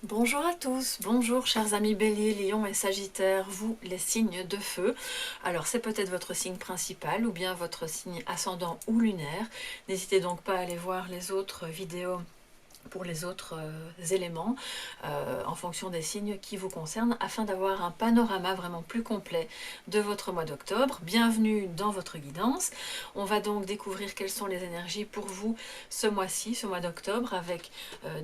Bonjour à tous, bonjour chers amis Bélier, Lion et Sagittaire, vous les signes de feu. Alors c'est peut-être votre signe principal ou bien votre signe ascendant ou lunaire. N'hésitez donc pas à aller voir les autres vidéos pour les autres éléments en fonction des signes qui vous concernent afin d'avoir un panorama vraiment plus complet de votre mois d'octobre. Bienvenue dans votre guidance. On va donc découvrir quelles sont les énergies pour vous ce mois-ci, ce mois d'octobre, avec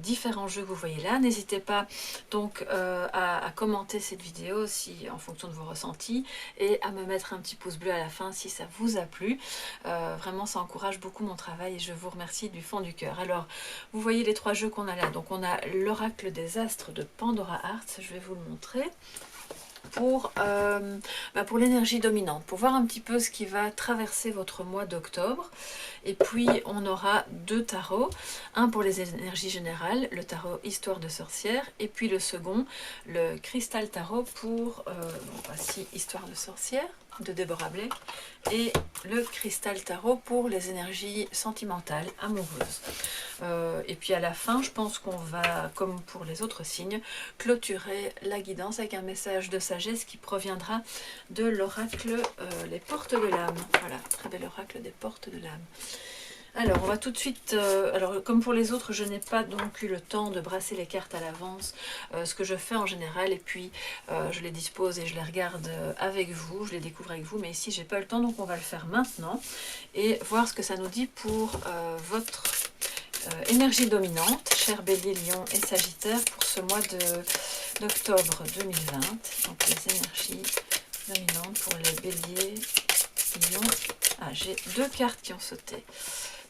différents jeux que vous voyez là. N'hésitez pas donc à commenter cette vidéo si, en fonction de vos ressentis et à me mettre un petit pouce bleu à la fin si ça vous a plu. Vraiment ça encourage beaucoup mon travail et je vous remercie du fond du cœur. Alors vous voyez les trois jeux qu'on a là. Donc on a l'oracle des astres de Pandora Hearts, je vais vous le montrer, pour l'énergie dominante, pour voir un petit peu ce qui va traverser votre mois d'octobre. Et puis on aura deux tarots, un pour les énergies générales, le tarot Histoire de sorcière, et puis le second, le cristal tarot pour, voici Histoire de sorcière, de Deborah Blake, et le cristal tarot pour les énergies sentimentales, amoureuses. Et puis à la fin, je pense qu'on va, comme pour les autres signes, clôturer la guidance avec un message de sagesse qui proviendra de l'oracle Les Portes de l'âme. Voilà, très bel oracle des Portes de l'âme. Alors, on va tout de suite, alors comme pour les autres, je n'ai pas donc eu le temps de brasser les cartes à l'avance, ce que je fais en général, et puis je les dispose et je les regarde avec vous, je les découvre avec vous, mais ici j'ai pas le temps, donc on va le faire maintenant, et voir ce que ça nous dit pour votre énergie dominante, chers Bélier, Lion et Sagittaire, pour ce mois d'octobre 2020, donc les énergies dominantes pour les Béliers, Lion. Ah, j'ai deux cartes qui ont sauté.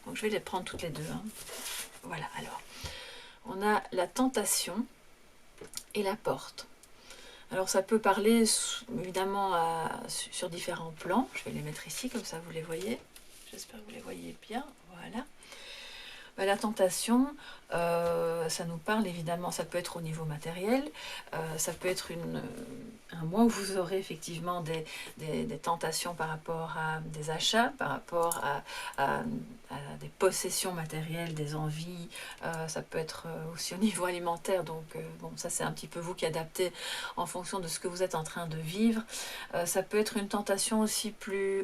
Donc je vais les prendre toutes les deux. Hein. Voilà, alors. On a la tentation et la porte. Alors ça peut parler évidemment sur différents plans. Je vais les mettre ici, comme ça vous les voyez. J'espère que vous les voyez bien. Voilà. La tentation, ça nous parle évidemment, ça peut être au niveau matériel, ça peut être un mois où vous aurez effectivement des tentations par rapport à des achats, par rapport à des possessions matérielles, des envies, ça peut être aussi au niveau alimentaire, donc bon, ça c'est un petit peu vous qui adaptez en fonction de ce que vous êtes en train de vivre. Ça peut être une tentation aussi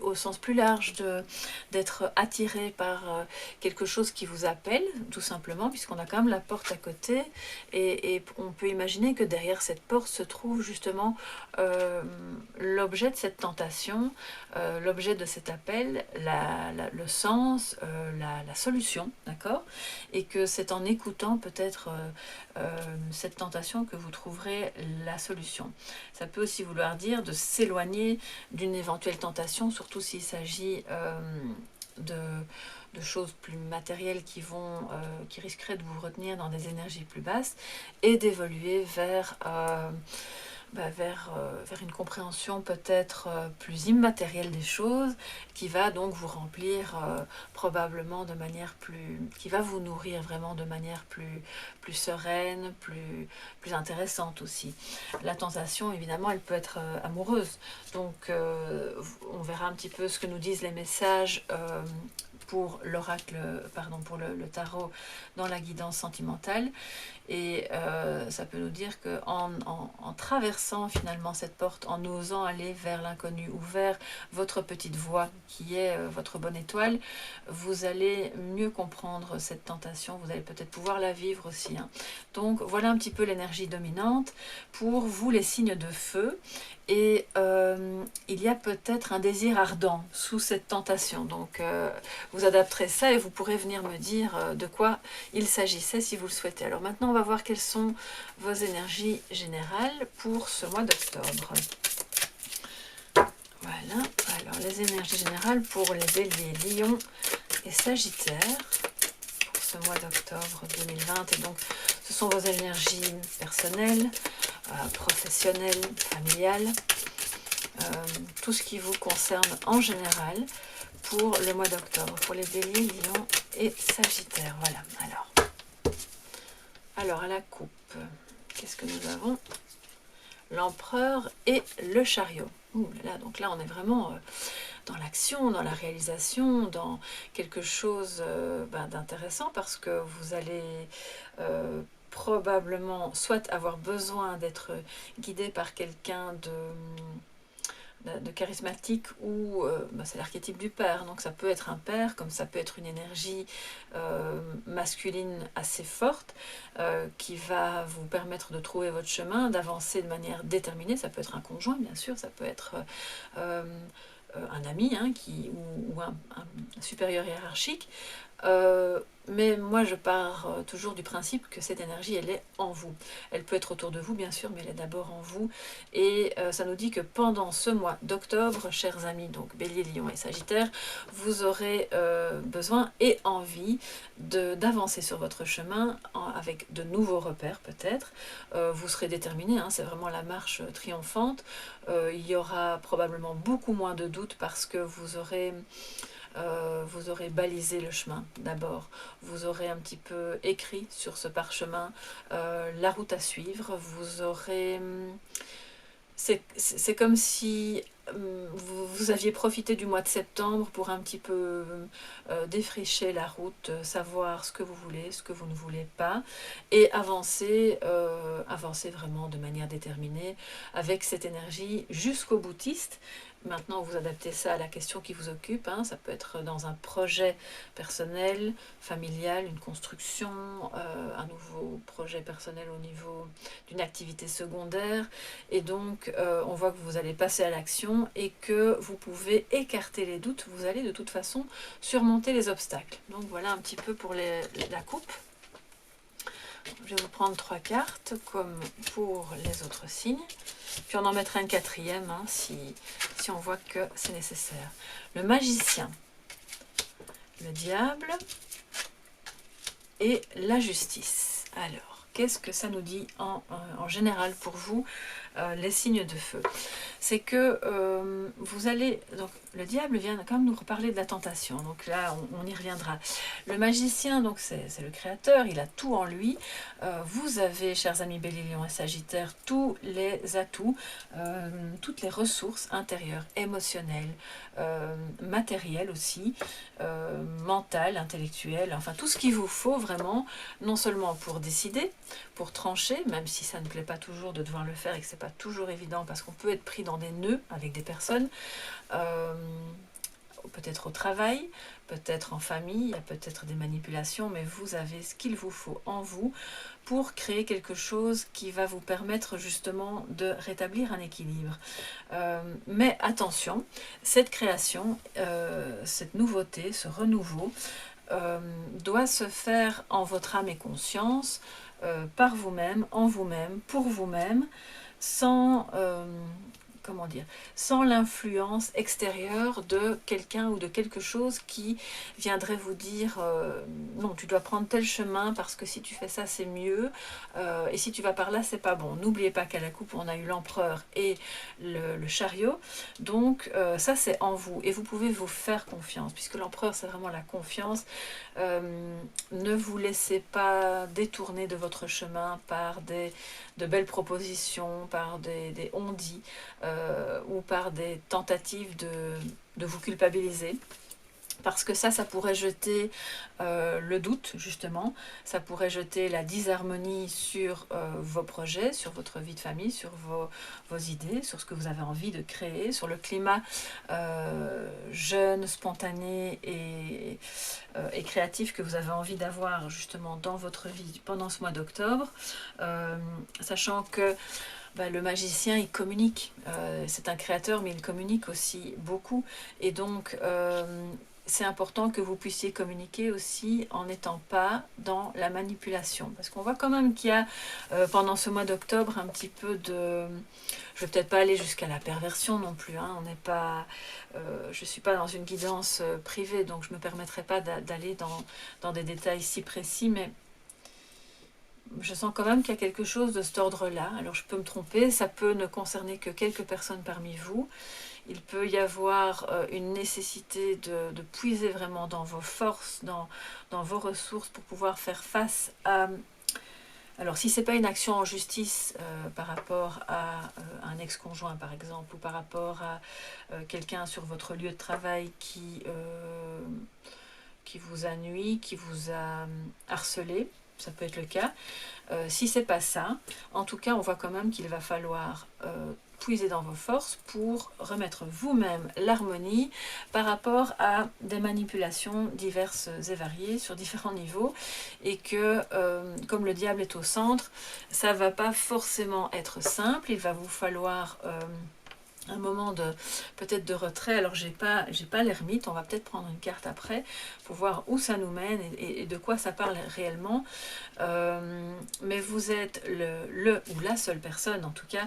au sens plus large d'être attiré par quelque chose qui vous appelle, tout simplement, puisqu'on a quand même la porte à côté, et on peut imaginer que derrière cette porte se trouve justement l'objet de cette tentation, l'objet de cet appel, le sens, la solution, d'accord? Et que c'est en écoutant peut-être cette tentation que vous trouverez la solution. Ça peut aussi vouloir dire de s'éloigner d'une éventuelle tentation, surtout s'il s'agit de choses plus matérielles qui risqueraient de vous retenir dans des énergies plus basses, et d'évoluer vers une compréhension peut-être plus immatérielle des choses, qui va donc vous remplir probablement de manière qui va vous nourrir vraiment de manière plus sereine, plus intéressante aussi. La tentation, évidemment, elle peut être amoureuse, donc on verra un petit peu ce que nous disent les messages pour l'oracle, pour le tarot dans la guidance sentimentale. Et ça peut nous dire qu'en en traversant finalement cette porte, en osant aller vers l'inconnu ou vers votre petite voie qui est votre bonne étoile, vous allez mieux comprendre cette tentation, vous allez peut-être pouvoir la vivre aussi. Hein. Donc voilà un petit peu l'énergie dominante pour vous les signes de feu. Et il y a peut-être un désir ardent sous cette tentation. Donc vous adapterez ça et vous pourrez venir me dire de quoi il s'agissait si vous le souhaitez. Alors maintenant, on va voir quelles sont vos énergies générales pour ce mois d'octobre. Voilà, alors les énergies générales pour les Béliers, Lion et Sagittaire pour ce mois d'octobre 2020. Et donc, ce sont vos énergies personnelles, professionnelles, familiales, tout ce qui vous concerne en général pour le mois d'octobre, pour les Béliers, Lion et Sagittaire. Voilà, alors à la coupe, qu'est-ce que nous avons? L'empereur et le chariot. Ouh là là, donc là on est vraiment dans l'action, dans la réalisation, dans quelque chose d'intéressant, parce que vous allez probablement soit avoir besoin d'être guidé par quelqu'un de charismatique ou c'est l'archétype du père, donc ça peut être un père, comme ça peut être une énergie masculine assez forte qui va vous permettre de trouver votre chemin, d'avancer de manière déterminée. Ça peut être un conjoint bien sûr, ça peut être un ami ou un supérieur hiérarchique. Mais moi je pars toujours du principe que cette énergie elle est en vous. Elle peut être autour de vous bien sûr, mais elle est d'abord en vous. Et ça nous dit que pendant ce mois d'octobre, chers amis, donc Bélier, Lion et Sagittaire, vous aurez besoin et envie d'avancer sur votre chemin avec de nouveaux repères peut-être. Vous serez déterminé, c'est vraiment la marche triomphante. Il y aura probablement beaucoup moins de doutes parce que vous aurez balisé le chemin d'abord, vous aurez un petit peu écrit sur ce parchemin la route à suivre, vous aurez... C'est comme si vous aviez profité du mois de septembre pour un petit peu défricher la route, savoir ce que vous voulez, ce que vous ne voulez pas, et avancer vraiment de manière déterminée avec cette énergie jusqu'au boutiste. Maintenant, vous adaptez ça à la question qui vous occupe. Ça peut être dans un projet personnel, familial, une construction, un nouveau projet personnel au niveau d'une activité secondaire. Et donc, on voit que vous allez passer à l'action et que vous pouvez écarter les doutes. Vous allez de toute façon surmonter les obstacles. Donc, voilà un petit peu pour la coupe. Je vais vous prendre 3 cartes, comme pour les autres signes. Puis on en mettra une quatrième si on voit que c'est nécessaire. Le magicien, le diable et la justice. Alors, qu'est-ce que ça nous dit en général pour vous, les signes de feu? C'est que vous allez... Donc, le diable vient quand même nous reparler de la tentation. Donc là, on y reviendra. Le magicien, donc c'est le créateur, il a tout en lui. Vous avez, chers amis Bélier, Lion et Sagittaire, tous les atouts, toutes les ressources intérieures, émotionnelles, matérielles aussi, mentales, intellectuelles, enfin tout ce qu'il vous faut vraiment, non seulement pour décider, pour trancher, même si ça ne plaît pas toujours de devoir le faire et que c'est pas toujours évident parce qu'on peut être pris dans des nœuds avec des personnes, peut-être au travail, peut-être en famille, il y a peut-être des manipulations, mais vous avez ce qu'il vous faut en vous pour créer quelque chose qui va vous permettre justement de rétablir un équilibre. Mais attention, cette création, cette nouveauté, ce renouveau, doit se faire en votre âme et conscience, par vous-même, en vous-même, pour vous-même, sans comment dire, sans l'influence extérieure de quelqu'un ou de quelque chose qui viendrait vous dire non, tu dois prendre tel chemin parce que si tu fais ça c'est mieux, et si tu vas par là c'est pas bon. N'oubliez pas qu'à la coupe on a eu l'empereur et le chariot, donc ça c'est en vous et vous pouvez vous faire confiance puisque l'empereur c'est vraiment la confiance. Ne vous laissez pas détourner de votre chemin par de belles propositions, par des on-dit, ou par des tentatives de vous culpabiliser. Parce que ça pourrait jeter le doute, justement. Ça pourrait jeter la disharmonie sur vos projets, sur votre vie de famille, sur vos idées, sur ce que vous avez envie de créer, sur le climat jeune, spontané et créatif que vous avez envie d'avoir, justement, dans votre vie pendant ce mois d'octobre. Sachant que le magicien, il communique. C'est un créateur, mais il communique aussi beaucoup. Et donc, c'est important que vous puissiez communiquer aussi en n'étant pas dans la manipulation. Parce qu'on voit quand même qu'il y a, pendant ce mois d'octobre, un petit peu de... Je ne vais peut-être pas aller jusqu'à la perversion non plus. On n'est pas... je ne suis pas dans une guidance privée, donc je ne me permettrai pas d'aller dans des détails si précis, mais... Je sens quand même qu'il y a quelque chose de cet ordre-là. Alors je peux me tromper, ça peut ne concerner que quelques personnes parmi vous. Il peut y avoir une nécessité de puiser vraiment dans vos forces, dans vos ressources pour pouvoir faire face à... Alors si ce n'est pas une action en justice par rapport à un ex-conjoint par exemple, ou par rapport à quelqu'un sur votre lieu de travail qui vous a nui, qui vous a harcelé, ça peut être le cas. Si c'est pas ça, en tout cas, on voit quand même qu'il va falloir puiser dans vos forces pour remettre vous-même l'harmonie par rapport à des manipulations diverses et variées sur différents niveaux, et que comme le diable est au centre, ça va pas forcément être simple. Il va vous falloir un moment de peut-être de retrait. Alors j'ai pas l'ermite, on va peut-être prendre une carte après pour voir où ça nous mène et de quoi ça parle réellement. Mais vous êtes le ou la seule personne en tout cas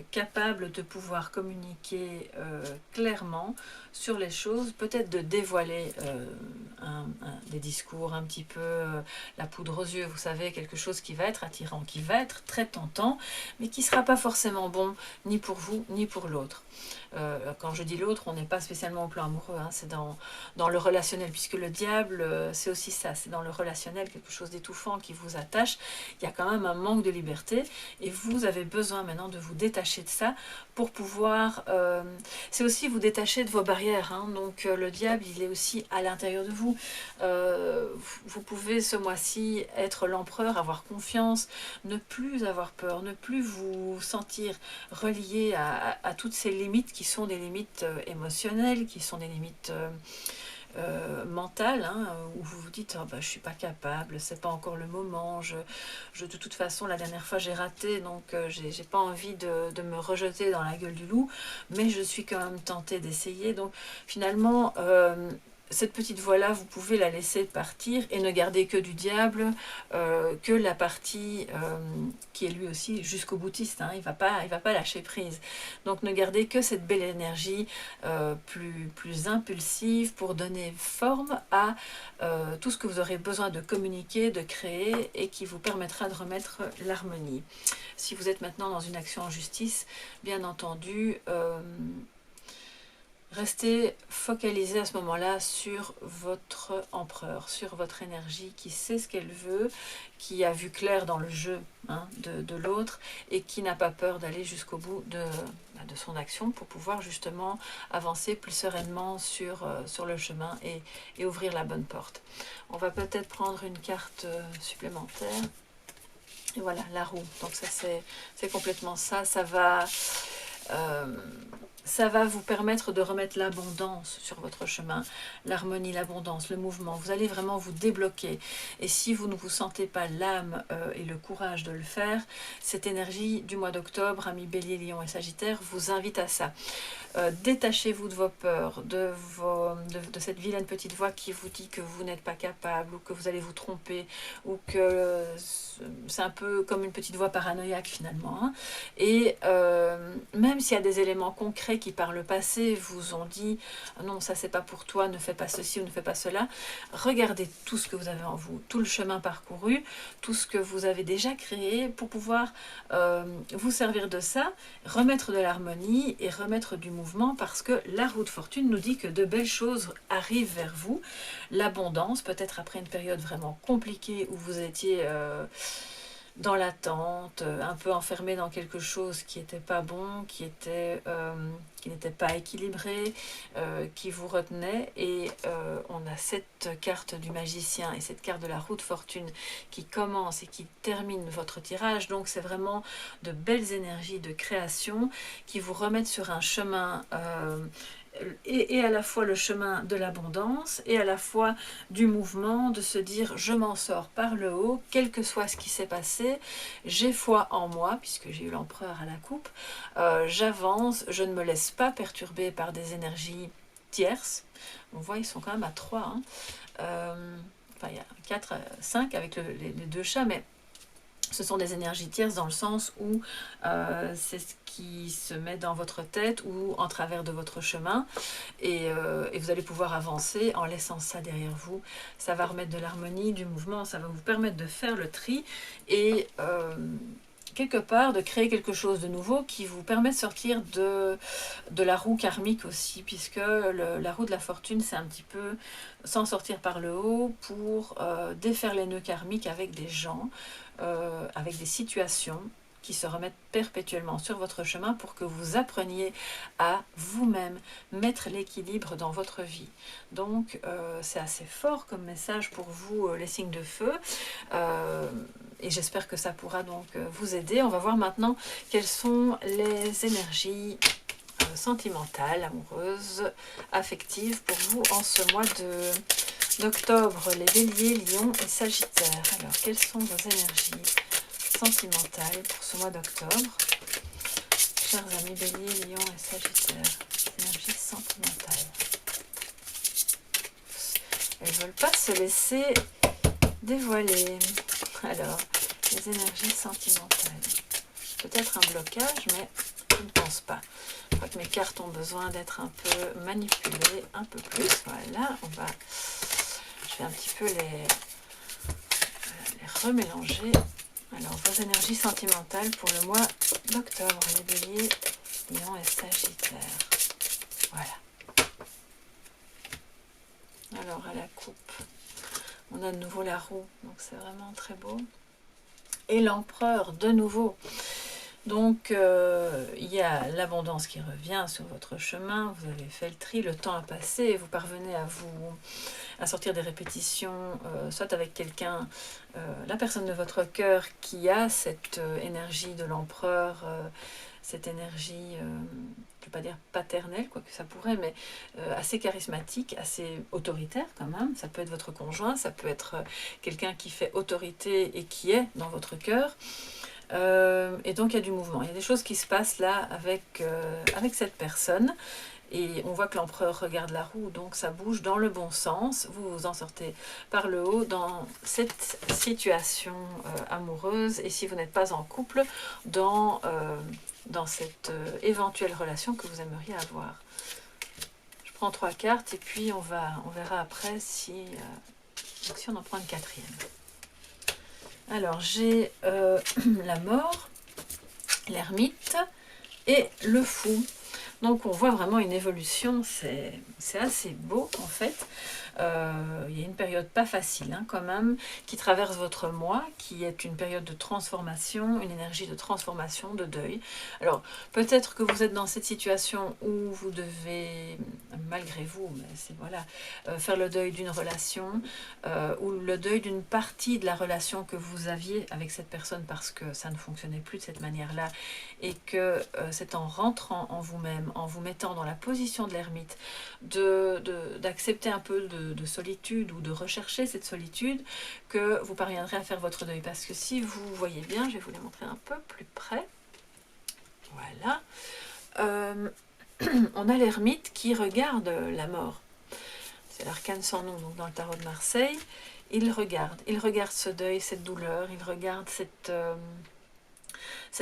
capable de pouvoir communiquer clairement sur les choses, peut-être de dévoiler des discours un petit peu la poudre aux yeux, vous savez, quelque chose qui va être attirant, qui va être très tentant, mais qui ne sera pas forcément bon ni pour vous ni pour l'autre. Quand je dis l'autre, on n'est pas spécialement au plan amoureux, hein, c'est dans le relationnel, puisque le diable, c'est aussi ça, c'est dans le relationnel, quelque chose d'étouffant qui vous attache. Il y a quand même un manque de liberté, et vous avez besoin maintenant de vous détacher de ça pour pouvoir... c'est aussi vous détacher de vos barrières, hein, donc le diable, il est aussi à l'intérieur de vous. Vous pouvez ce mois-ci être l'empereur, avoir confiance, ne plus avoir peur, ne plus vous sentir relié à toutes ces limites qui sont des limites émotionnelles, qui sont des limites mentales, hein, où vous vous dites oh, bah, je suis pas capable, c'est pas encore le moment, de toute façon la dernière fois j'ai raté, donc j'ai pas envie de me rejeter dans la gueule du loup, mais je suis quand même tentée d'essayer. Donc finalement cette petite voix-là, vous pouvez la laisser partir et ne garder que du diable, que la partie qui est lui aussi jusqu'au boutiste, hein, il va pas lâcher prise. Donc ne gardez que cette belle énergie plus impulsive pour donner forme à tout ce que vous aurez besoin de communiquer, de créer, et qui vous permettra de remettre l'harmonie. Si vous êtes maintenant dans une action en justice, bien entendu, restez focalisé à ce moment-là sur votre empereur, sur votre énergie qui sait ce qu'elle veut, qui a vu clair dans le jeu, hein, de l'autre, et qui n'a pas peur d'aller jusqu'au bout de son action pour pouvoir justement avancer plus sereinement sur le chemin et ouvrir la bonne porte. On va peut-être prendre une carte supplémentaire. Et voilà, la roue. Donc ça c'est complètement ça. Ça va vous permettre de remettre l'abondance sur votre chemin, l'harmonie, l'abondance, le mouvement. Vous allez vraiment vous débloquer. Et si vous ne vous sentez pas l'âme et le courage de le faire, cette énergie du mois d'octobre, amis Bélier, Lion et Sagittaire, vous invite à ça. Détachez-vous de vos peurs, de cette vilaine petite voix qui vous dit que vous n'êtes pas capable, ou que vous allez vous tromper, ou que c'est un peu comme une petite voix paranoïaque finalement, hein. Et même s'il y a des éléments concrets qui par le passé vous ont dit non, ça c'est pas pour toi, ne fais pas ceci ou ne fais pas cela, regardez tout ce que vous avez en vous, tout le chemin parcouru, tout ce que vous avez déjà créé pour pouvoir vous servir de ça, remettre de l'harmonie et remettre du mouvement, parce que la roue de fortune nous dit que de belles choses arrivent vers vous, l'abondance, peut-être après une période vraiment compliquée où vous étiez dans l'attente, un peu enfermé dans quelque chose qui n'était pas bon, qui n'était pas équilibré, qui vous retenait. Et on a cette carte du magicien et cette carte de la roue de fortune qui commence et qui termine votre tirage. Donc c'est vraiment de belles énergies de création qui vous remettent sur un chemin et à la fois le chemin de l'abondance et à la fois du mouvement, de se dire je m'en sors par le haut, quel que soit ce qui s'est passé, j'ai foi en moi, puisque j'ai eu l'empereur à la coupe, j'avance, je ne me laisse pas perturber par des énergies tierces. On voit, ils sont quand même à 3, hein. Enfin il y a 4, 5 avec les deux chats, mais ce sont des énergies tierces dans le sens où c'est ce qui se met dans votre tête ou en travers de votre chemin, et vous allez pouvoir avancer en laissant ça derrière vous. Ça va remettre de l'harmonie, du mouvement, ça va vous permettre de faire le tri et quelque part de créer quelque chose de nouveau qui vous permet de sortir de la roue karmique aussi, puisque la roue de la fortune, c'est un petit peu s'en sortir par le haut pour défaire les nœuds karmiques avec des gens, avec des situations qui se remettent perpétuellement sur votre chemin pour que vous appreniez à vous-même mettre l'équilibre dans votre vie. Donc c'est assez fort comme message pour vous les signes de feu, et j'espère que ça pourra donc vous aider. On va voir maintenant quelles sont les énergies sentimentales, amoureuses, affectives pour vous en ce mois d'octobre, les béliers, lions et sagittaires. Alors quelles sont vos énergies sentimentales pour ce mois d'octobre, chers amis béliers, lions et sagittaires? Énergie sentimentale. Elles ne veulent pas se laisser dévoiler. Alors, les énergies sentimentales. Peut-être un blocage, mais je ne pense pas. Je crois que mes cartes ont besoin d'être un peu manipulées, un peu plus. Voilà, je vais un petit peu les remélanger. Alors, vos énergies sentimentales pour le mois d'octobre, les béliers, lions et sagittaires. Voilà. Alors, à la coupe, on a de nouveau la roue, donc c'est vraiment très beau. Et l'empereur, de nouveau. Donc, il y a l'abondance qui revient sur votre chemin, vous avez fait le tri, le temps a passé, et vous parvenez à sortir des répétitions, soit avec quelqu'un, la personne de votre cœur qui a cette énergie de l'empereur, cette énergie, je ne vais pas dire paternelle, quoique ça pourrait, mais assez charismatique, assez autoritaire quand même. Ça peut être votre conjoint, ça peut être quelqu'un qui fait autorité et qui est dans votre cœur. Et donc il y a du mouvement, il y a des choses qui se passent là avec cette personne, et on voit que l'empereur regarde la roue, donc ça bouge dans le bon sens, vous vous en sortez par le haut dans cette situation amoureuse, et si vous n'êtes pas en couple, dans cette éventuelle relation que vous aimeriez avoir. Je prends 3 cartes et puis on verra après si on en prend une 4e. Alors, j'ai la mort, l'ermite et le fou. Donc, on voit vraiment une évolution, c'est assez beau en fait. Il y a une période pas facile quand même, qui traverse votre mois, qui est une période de transformation, une énergie de transformation, de deuil. Alors, peut-être que vous êtes dans cette situation où vous devez, malgré vous, mais c'est voilà, faire le deuil d'une relation, ou le deuil d'une partie de la relation que vous aviez avec cette personne parce que ça ne fonctionnait plus de cette manière-là, et que c'est en rentrant en vous-même, en vous mettant dans la position de l'ermite, d'accepter un peu de solitude ou de rechercher cette solitude, que vous parviendrez à faire votre deuil. Parce que si vous voyez bien, je vais vous les montrer un peu plus près. Voilà. On a l'ermite qui regarde la mort. C'est l'arcane sans nom, donc dans le tarot de Marseille. Il regarde ce deuil, cette douleur, il regarde cette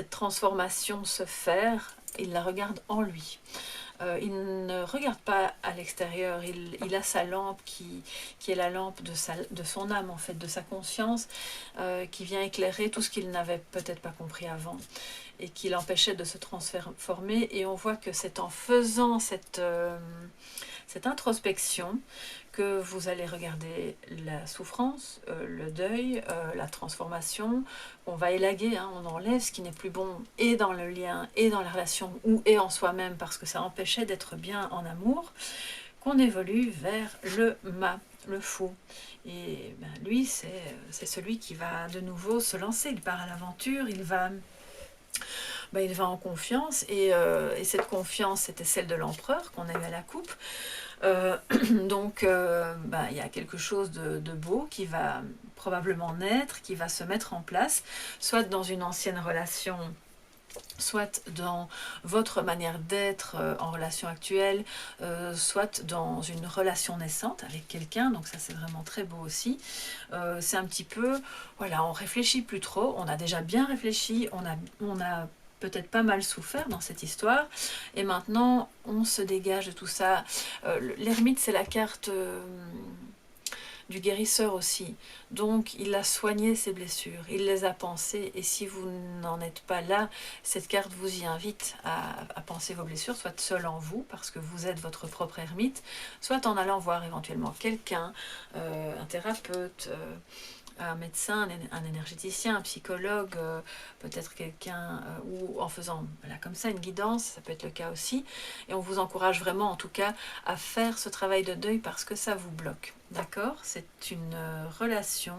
transformation se faire, il la regarde en lui. Il ne regarde pas à l'extérieur, il a sa lampe qui est la lampe de son âme, en fait, de sa conscience, qui vient éclairer tout ce qu'il n'avait peut-être pas compris avant et qui l'empêchait de se transformer. Et on voit que c'est en faisant cette introspection que vous allez regarder la souffrance, le deuil, la transformation. On va élaguer, on enlève ce qui n'est plus bon, et dans le lien, et dans la relation, et en soi-même, parce que ça empêchait d'être bien en amour, qu'on évolue vers le mât, le fou. Et lui, c'est celui qui va de nouveau se lancer, il part à l'aventure, il va en confiance, et cette confiance, c'était celle de l'empereur qu'on a eu à la coupe. Donc il y a quelque chose de beau qui va probablement naître, qui va se mettre en place, soit dans une ancienne relation, soit dans votre manière d'être en relation actuelle, soit dans une relation naissante avec quelqu'un. Donc ça, c'est vraiment très beau aussi. C'est un petit peu, voilà, on réfléchit plus trop, on a déjà bien réfléchi, on a peut-être pas mal souffert dans cette histoire, et maintenant on se dégage de tout ça. L'ermite, c'est la carte du guérisseur aussi, donc il a soigné ses blessures, il les a pensées, et si vous n'en êtes pas là, cette carte vous y invite à penser vos blessures, soit seul en vous, parce que vous êtes votre propre ermite, soit en allant voir éventuellement quelqu'un, un thérapeute, un médecin, un énergéticien, un psychologue, peut-être quelqu'un, ou en faisant voilà, comme ça une guidance, ça peut être le cas aussi. Et on vous encourage vraiment en tout cas à faire ce travail de deuil parce que ça vous bloque. D'accord? C'est une relation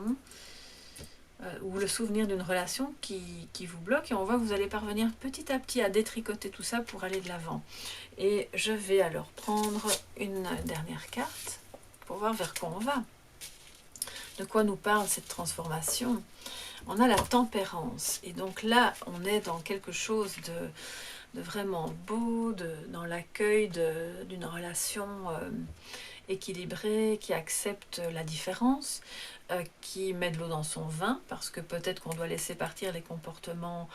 ou le souvenir d'une relation qui vous bloque et on voit que vous allez parvenir petit à petit à détricoter tout ça pour aller de l'avant. Et je vais alors prendre une dernière carte pour voir vers quoi on va. De quoi nous parle cette transformation? On a la tempérance. Et donc là, on est dans quelque chose de vraiment beau, dans l'accueil d'une relation équilibrée, qui accepte la différence, qui met de l'eau dans son vin, parce que peut-être qu'on doit laisser partir les comportements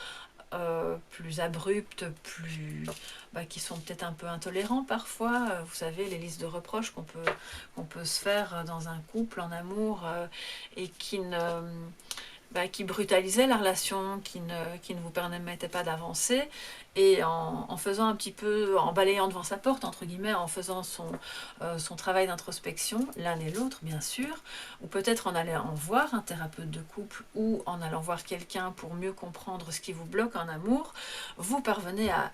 plus abruptes, qui sont peut-être un peu intolérants parfois. Vous savez, les listes de reproches qu'on peut se faire dans un couple, en amour, et qui brutalisait la relation, qui ne vous permettait pas d'avancer, et en faisant un petit peu, en balayant devant sa porte, entre guillemets, en faisant son travail d'introspection, l'un et l'autre bien sûr, ou peut-être en allant voir un thérapeute de couple, ou en allant voir quelqu'un pour mieux comprendre ce qui vous bloque en amour, vous parvenez à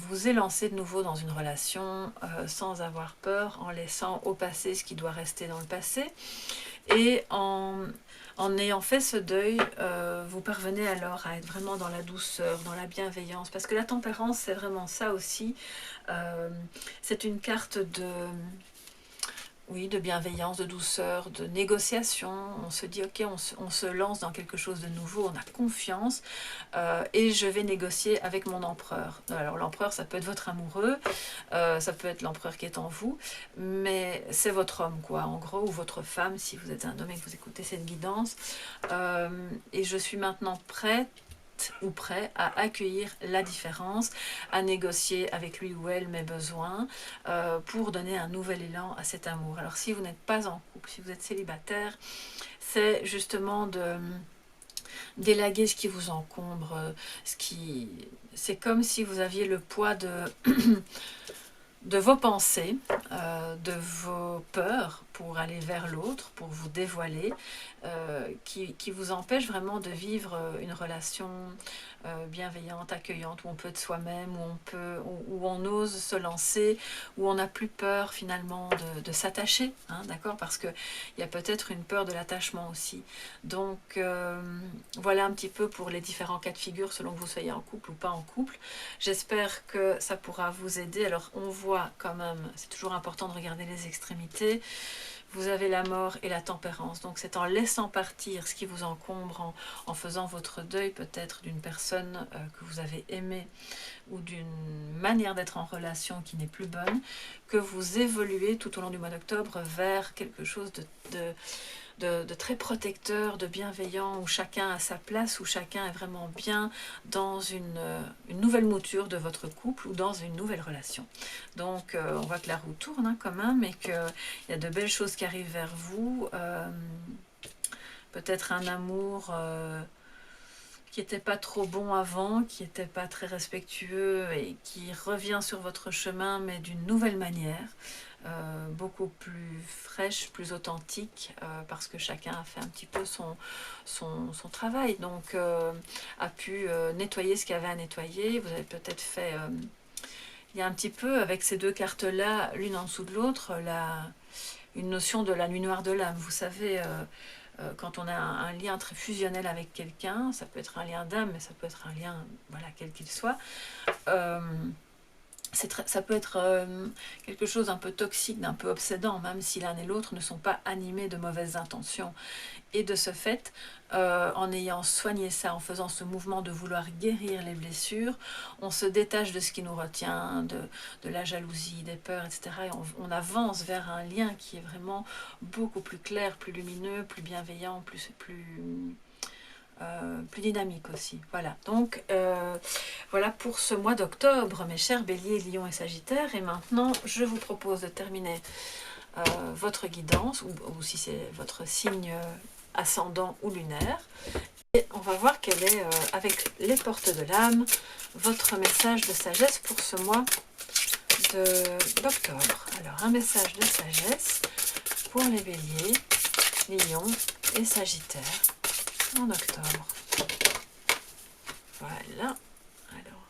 vous élancer de nouveau dans une relation sans avoir peur, en laissant au passé ce qui doit rester dans le passé, et en ayant fait ce deuil, vous parvenez alors à être vraiment dans la douceur, dans la bienveillance, parce que la tempérance, c'est vraiment ça aussi. C'est une carte de bienveillance, de douceur, de négociation. On se dit, ok, on se lance dans quelque chose de nouveau, on a confiance, et je vais négocier avec mon empereur. Alors l'empereur, ça peut être votre amoureux, ça peut être l'empereur qui est en vous, mais c'est votre homme, quoi, en gros, ou votre femme, si vous êtes un homme et que vous écoutez cette guidance. Et je suis maintenant prête ou prêt à accueillir la différence, à négocier avec lui ou elle mes besoins pour donner un nouvel élan à cet amour. Alors si vous n'êtes pas en couple, si vous êtes célibataire, c'est justement d'élaguer ce qui vous encombre, c'est comme si vous aviez le poids de vos pensées, de vos peurs pour aller vers l'autre, pour vous dévoiler, qui vous empêche vraiment de vivre une relation bienveillante, accueillante, où on peut être soi-même, où on ose se lancer, où on n'a plus peur finalement de s'attacher, hein, d'accord, parce qu'il y a peut-être une peur de l'attachement aussi. Donc voilà un petit peu pour les différents cas de figure selon que vous soyez en couple ou pas en couple. J'espère que ça pourra vous aider. Alors on voit quand même, c'est toujours important de regarder les extrémités. Vous avez la mort et la tempérance. Donc c'est en laissant partir ce qui vous encombre, en faisant votre deuil peut-être d'une personne que vous avez aimée ou d'une manière d'être en relation qui n'est plus bonne, que vous évoluez tout au long du mois d'octobre vers quelque chose de très protecteur, de bienveillant, où chacun a sa place, où chacun est vraiment bien dans une nouvelle mouture de votre couple ou dans une nouvelle relation. Donc on voit que la roue tourne hein, quand même, et qu'il y a de belles choses qui arrivent vers vous. Peut-être un amour qui n'était pas trop bon avant, qui n'était pas très respectueux et qui revient sur votre chemin mais d'une nouvelle manière. Beaucoup plus fraîche, plus authentique, parce que chacun a fait un petit peu son travail, donc a pu nettoyer ce qu'il y avait à nettoyer. Vous avez peut-être fait, il y a un petit peu avec ces deux cartes-là, l'une en dessous de l'autre, une notion de la nuit noire de l'âme. Vous savez, quand on a un lien très fusionnel avec quelqu'un, ça peut être un lien d'âme, mais ça peut être un lien, voilà, quel qu'il soit, ça peut être quelque chose d'un peu toxique, d'un peu obsédant, même si l'un et l'autre ne sont pas animés de mauvaises intentions. Et de ce fait, en ayant soigné ça, en faisant ce mouvement de vouloir guérir les blessures, on se détache de ce qui nous retient, de la jalousie, des peurs, etc. Et on avance vers un lien qui est vraiment beaucoup plus clair, plus lumineux, plus bienveillant, plus dynamique aussi. Voilà, donc voilà pour ce mois d'octobre, mes chers béliers, lions et sagittaires. Et maintenant, je vous propose de terminer votre guidance, ou si c'est votre signe ascendant ou lunaire. Et on va voir quel est, avec les portes de l'âme, votre message de sagesse pour ce mois d'octobre. Alors, un message de sagesse pour les béliers Lion et Sagittaire en octobre. Voilà. Alors,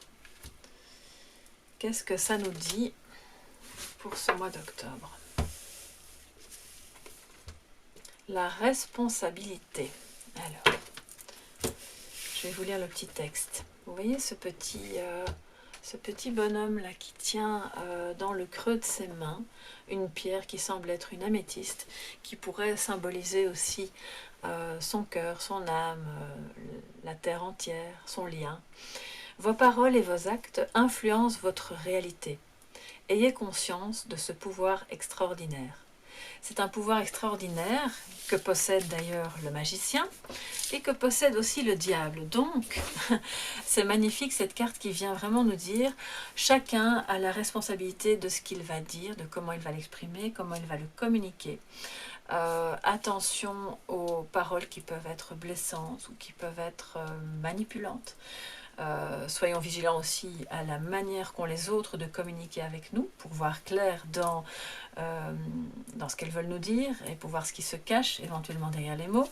qu'est-ce que ça nous dit pour ce mois d'octobre? La responsabilité. Alors, je vais vous lire le petit texte. Vous voyez ce petit bonhomme là qui tient dans le creux de ses mains une pierre qui semble être une améthyste, qui pourrait symboliser aussi son cœur, son âme, la terre entière, son lien. Vos paroles et vos actes influencent votre réalité. Ayez conscience de ce pouvoir extraordinaire. C'est un pouvoir extraordinaire que possède d'ailleurs le magicien et que possède aussi le diable. Donc, c'est magnifique cette carte qui vient vraiment nous dire chacun a la responsabilité de ce qu'il va dire, de comment il va l'exprimer, comment il va le communiquer. Attention aux paroles qui peuvent être blessantes ou qui peuvent être manipulantes. Soyons vigilants aussi à la manière qu'ont les autres de communiquer avec nous pour voir clair dans ce qu'elles veulent nous dire et pour voir ce qui se cache éventuellement derrière les mots.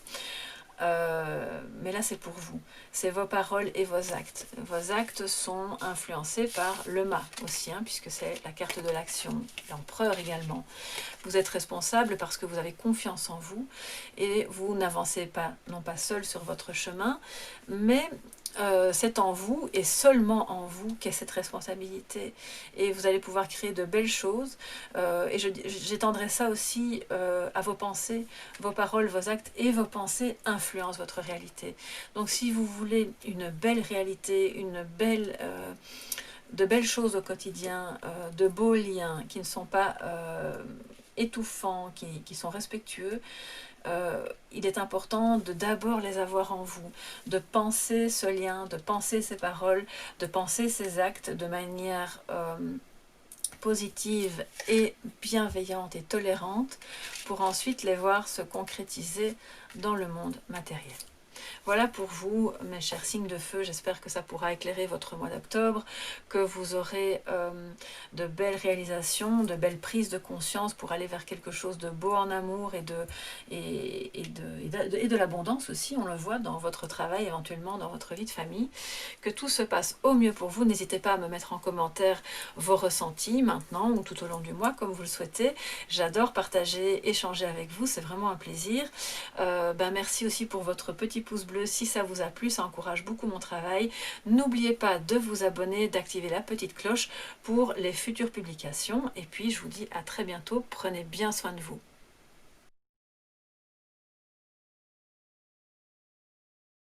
Mais là c'est pour vous, c'est vos paroles et vos actes. Vos actes sont influencés par le mât aussi, puisque c'est la carte de l'action, l'empereur également. Vous êtes responsable parce que vous avez confiance en vous et vous n'avancez pas, non pas seul sur votre chemin, mais c'est en vous et seulement en vous qu'est cette responsabilité, et vous allez pouvoir créer de belles choses, et j'étendrai ça aussi à vos pensées. Vos paroles, vos actes et vos pensées influencent votre réalité. Donc si vous voulez une belle réalité, de belles choses au quotidien, de beaux liens qui ne sont pas étouffants, qui sont respectueux, il est important de d'abord les avoir en vous, de penser ce lien, de penser ces paroles, de penser ces actes de manière positive et bienveillante et tolérante pour ensuite les voir se concrétiser dans le monde matériel. Voilà pour vous, mes chers signes de feu. J'espère que ça pourra éclairer votre mois d'octobre, que vous aurez de belles réalisations, de belles prises de conscience pour aller vers quelque chose de beau en amour et de l'abondance aussi. On le voit dans votre travail, éventuellement dans votre vie de famille. Que tout se passe au mieux pour vous. N'hésitez pas à me mettre en commentaire vos ressentis maintenant ou tout au long du mois, comme vous le souhaitez. J'adore partager, échanger avec vous. C'est vraiment un plaisir. Merci aussi pour votre petit pouce bleu si ça vous a plu, ça encourage beaucoup mon travail. N'oubliez pas de vous abonner, d'activer la petite cloche pour les futures publications, et puis je vous dis à très bientôt, prenez bien soin de vous.